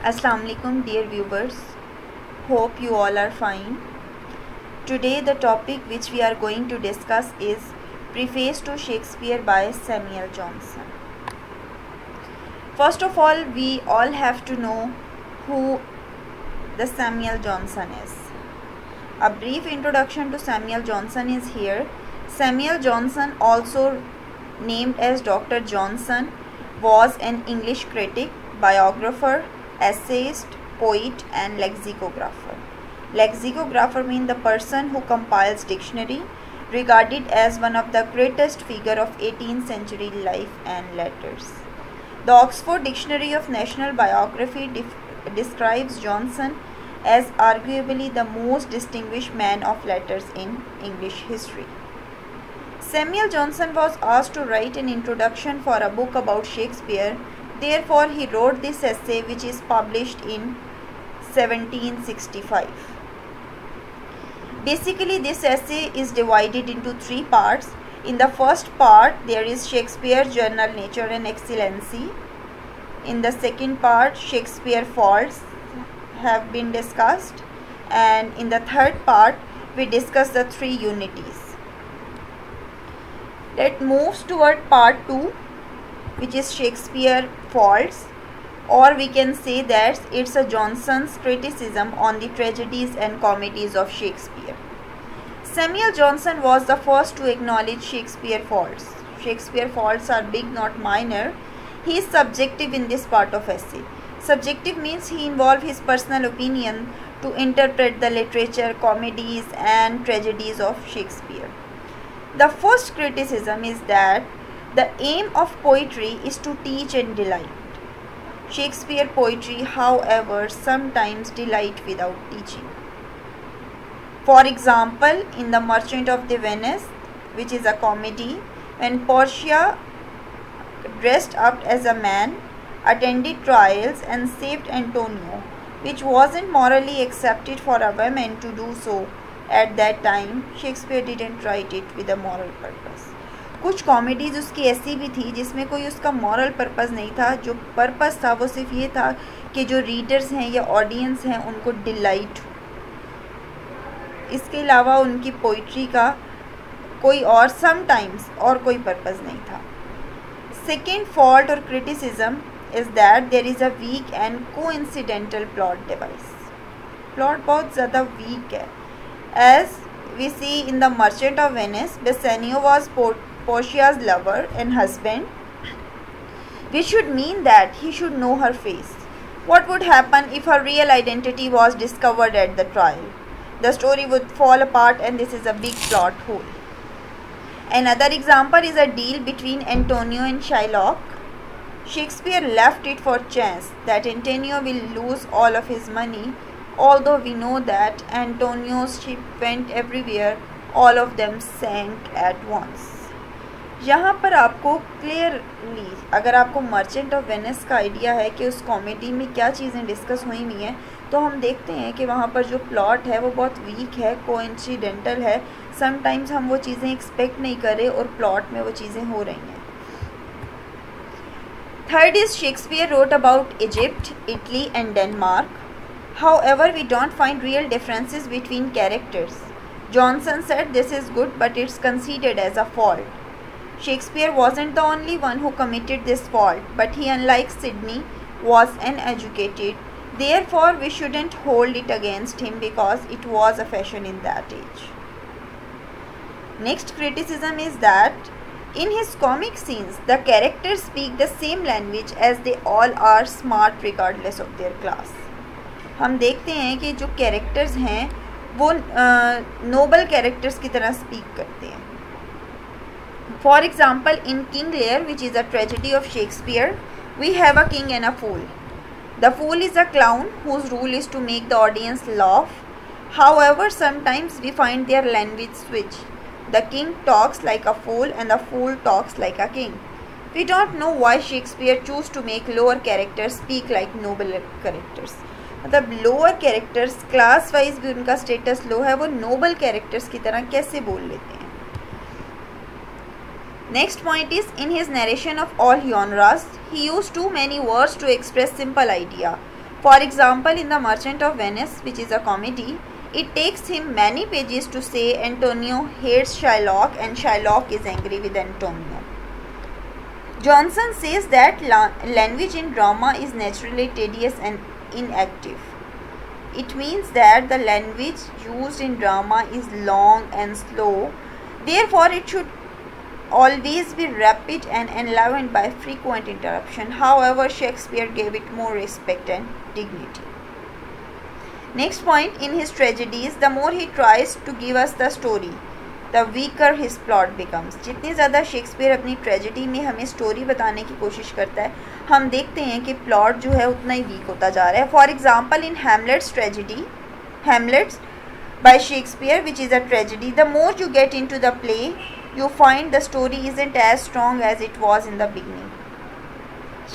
Assalamu alaikum dear viewers, hope you all are fine. Today the topic which we are going to discuss is Preface to Shakespeare by Samuel Johnson. First of all, we all have to know who the Samuel Johnson is. A brief introduction to Samuel Johnson is here. Samuel Johnson, also named as Dr. Johnson, was an English critic, biographer, essayist, poet and lexicographer. Lexicographer means the person who compiles dictionary, regarded as one of the greatest figure of 18th century life and letters. The Oxford Dictionary of National Biography describes Johnson as arguably the most distinguished man of letters in English history. Samuel Johnson was asked to write an introduction for a book about Shakespeare. Therefore, he wrote this essay, which is published in 1765. Basically, this essay is divided into three parts. In the first part, there is Shakespeare's general nature and excellency. In the second part, Shakespeare's faults have been discussed. And in the third part, we discuss the three unities. Let's move toward part 2, which is Shakespeare faults, or we can say that it's a Johnson's criticism on the tragedies and comedies of Shakespeare. Samuel Johnson was the first to acknowledge Shakespeare faults. Shakespeare faults are big, not minor. He is subjective in this part of essay. Subjective means he involved his personal opinion to interpret the literature, comedies and tragedies of Shakespeare. The first criticism is that the aim of poetry is to teach and delight. Shakespeare poetry, however, sometimes delight without teaching. For example, in The Merchant of Venice, which is a comedy, when Portia, dressed up as a man, attended trials and saved Antonio, which wasn't morally accepted for a woman to do so at that time, Shakespeare didn't write it with a moral purpose. कुछ comedies उसकी ऐसी भी थी जिसमें कोई उसका moral purpose नहीं था. जो पर्पस था वो सिर्फ ये था कि जो रीडर्स हैं या ऑडियंस हैं उनको डिलाइट हो. इसके अलावा उनकी पोइट्री का कोई और समटाइम्स और कोई पर्पस नहीं था. सेकेंड फॉल्ट और criticism is that there is a weak and coincidental plot device. Plot बहुत ज़्यादा वीक है. As we see in The Merchant of Venice, Bassanio was Portia's lover and husband, which should mean that he should know her face. What would happen if her real identity was discovered at the trial? The story would fall apart, and this is a big plot hole. Another example is a deal between Antonio and Shylock. Shakespeare left it for chance that Antonio will lose all of his money. Although we know that Antonio's ship went everywhere, all of them sank at once. यहाँ पर आपको clearly, अगर आपको merchant of Venice का idea है कि उस comedy में क्या चीज़ें डिस्कस हुई हुई हैं, तो हम देखते हैं कि वहाँ पर जो प्लॉट है वो बहुत वीक है, कोइंसिडेंटल है. समटाइम्स हम वो चीज़ें एक्सपेक्ट नहीं कर रहे और प्लॉट में वो चीज़ें हो रही हैं. Third is Shakespeare wrote about Egypt, Italy and Denmark. However, we don't find real differences between characters. Johnson said this is good, but it's considered as a fault. Shakespeare wasn't the only one who committed this fault, but he, unlike Sidney, was uneducated. Therefore, we shouldn't hold it against him because it was a fashion in that age. Next criticism is that in his comic scenes, the characters speak the same language as they all are smart regardless of their class. हम देखते हैं कि जो characters हैं वो Nobel characters की तरह speak करते हैं. For example, in King Lear, which is a tragedy of Shakespeare, we have a king and a fool. The fool is a clown whose role is to make the audience laugh. However, sometimes we find their language switch. The king talks like a fool and the fool talks like a king. We don't know why Shakespeare chose to make lower characters speak like noble characters. मतलब lower characters, class wise भी उनका status लो है, वो Nobel characters की तरह कैसे बोल लेते हैं. Next point is, in his narration of all genres, he used too many words to express simple idea. For example, in The Merchant of Venice, which is a comedy, it takes him many pages to say Antonio hates Shylock and Shylock is angry with Antonio. Johnson says that language in drama is naturally tedious and inactive. It means that the language used in drama is long and slow, therefore it should always be rapid and enlivened by frequent interruption. However, Shakespeare gave it more respect and dignity. Next point, in his tragedies, the more he tries to give us the story, the weaker his plot becomes. जितनी ज़्यादा Shakespeare अपनी tragedy में हमें story बताने की कोशिश करता है, हम देखते हैं कि प्लॉट जो है उतना ही वीक होता जा रहा है. For example, in Hamlet's tragedy, Hamlet's by Shakespeare, which is a tragedy, the more you get into the play, you find the story isn't as strong as it was in the beginning.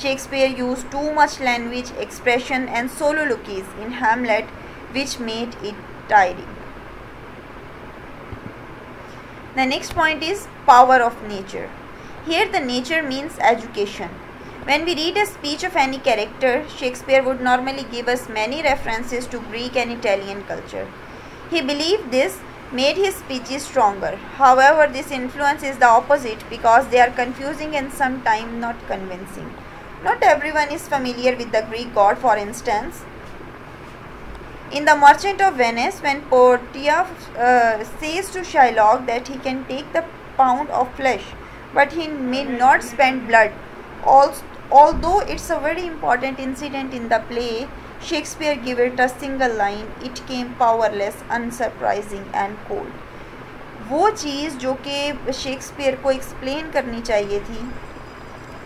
Shakespeare used too much language, expression and soliloquies in Hamlet, which made it tiring. The next point is power of nature. Here the nature means education. When we read a speech of any character, Shakespeare would normally give us many references to Greek and Italian culture. He believed this made his speeches stronger. However, this influence is the opposite because they are confusing and sometimes not convincing. Not everyone is familiar with the Greek god, for instance. In The Merchant of Venice, when Portia says to Shylock that he can take the pound of flesh, but he may not spend blood, although it's a very important incident in the play, Shakespeare gave it a single line, it came powerless, unsurprising and cold. वो चीज़ जो कि Shakespeare को explain करनी चाहिए थी,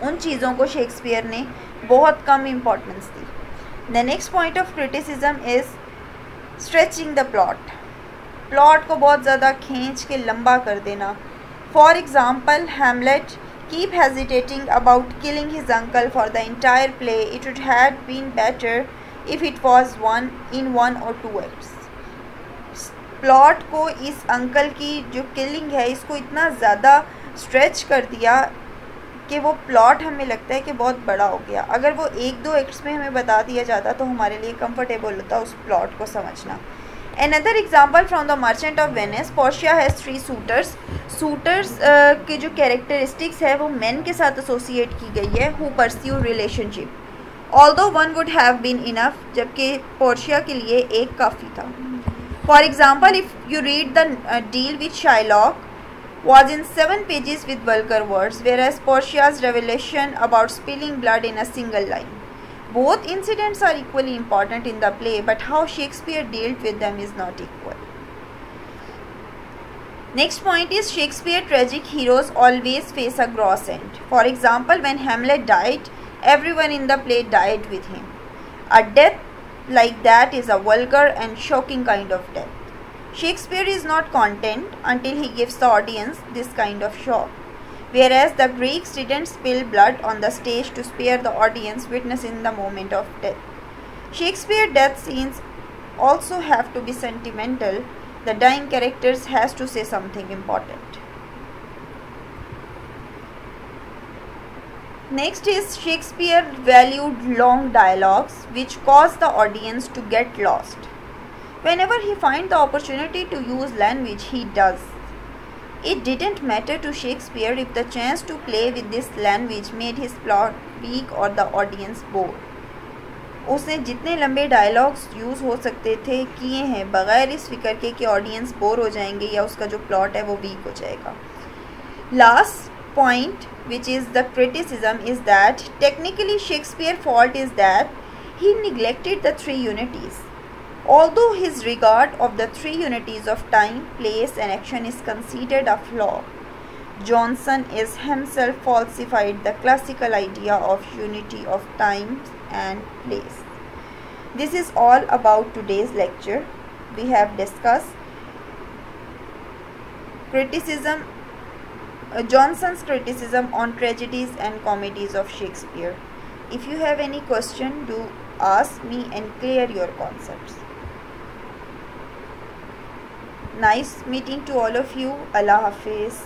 उन चीज़ों को शेक्सपियर ने बहुत कम इम्पोर्टेंस दी. The next point of criticism is stretching the plot. Plot को बहुत ज़्यादा खींच के लंबा कर देना. For example, Hamlet keep hesitating about killing his uncle for the entire play. It would have been better if it was in one or two acts. Plot को इस अंकल की जो किलिंग है इसको इतना ज़्यादा स्ट्रेच कर दिया कि वो प्लॉट हमें लगता है कि बहुत बड़ा हो गया. अगर वो एक दो एक्ट्स में हमें बता दिया जाता तो हमारे लिए कंफर्टेबल होता उस प्लॉट को समझना. Another example from The Merchant of Venice, Portia has 3 suitors. Suitors के जो characteristics है वो men के साथ associate की गई है who pursue relationship. Although one would have been enough, जबकि Portia के लिए एक काफ़ी था. For example, if you read the deal with Shylock was in 7 pages with vulgar words, whereas Portia's revelation about spilling blood in a single line. Both incidents are equally important in the play, but how Shakespeare dealt with them is not equal. Next point is Shakespeare tragic heroes always face a gross end. For example, when Hamlet died, everyone in the play died with him. A death like that is a vulgar and shocking kind of death. Shakespeare is not content until he gives the audience this kind of shock. Whereas the Greeks didn't spill blood on the stage to spare the audience witnessing the moment of death. Shakespeare's death scenes also have to be sentimental. The dying characters has to say something important. Next is Shakespeare valued long dialogues which cause the audience to get lost. Whenever he finds the opportunity to use language, he does. It didn't matter to Shakespeare if the chance to play with this language made his plot weak or the audience bored. उसने जितने लंबे dialogues use हो सकते थे किए हैं बगैर इस फिक्र के कि ऑडियंस बोर हो जाएंगे या उसका जो प्लॉट है वो वीक हो जाएगा. Last point, which is the criticism, is that technically Shakespeare's fault is that he neglected the 3 unities. Although his regard of the 3 unities of time, place and action is considered a flaw, Johnson is himself falsified the classical idea of unity of time and place. This is all about today's lecture. We have discussed criticism, Johnson's criticism on tragedies and comedies of Shakespeare. If you have any question, do ask me and clear your concepts. Nice meeting to all of you. Allah Hafiz.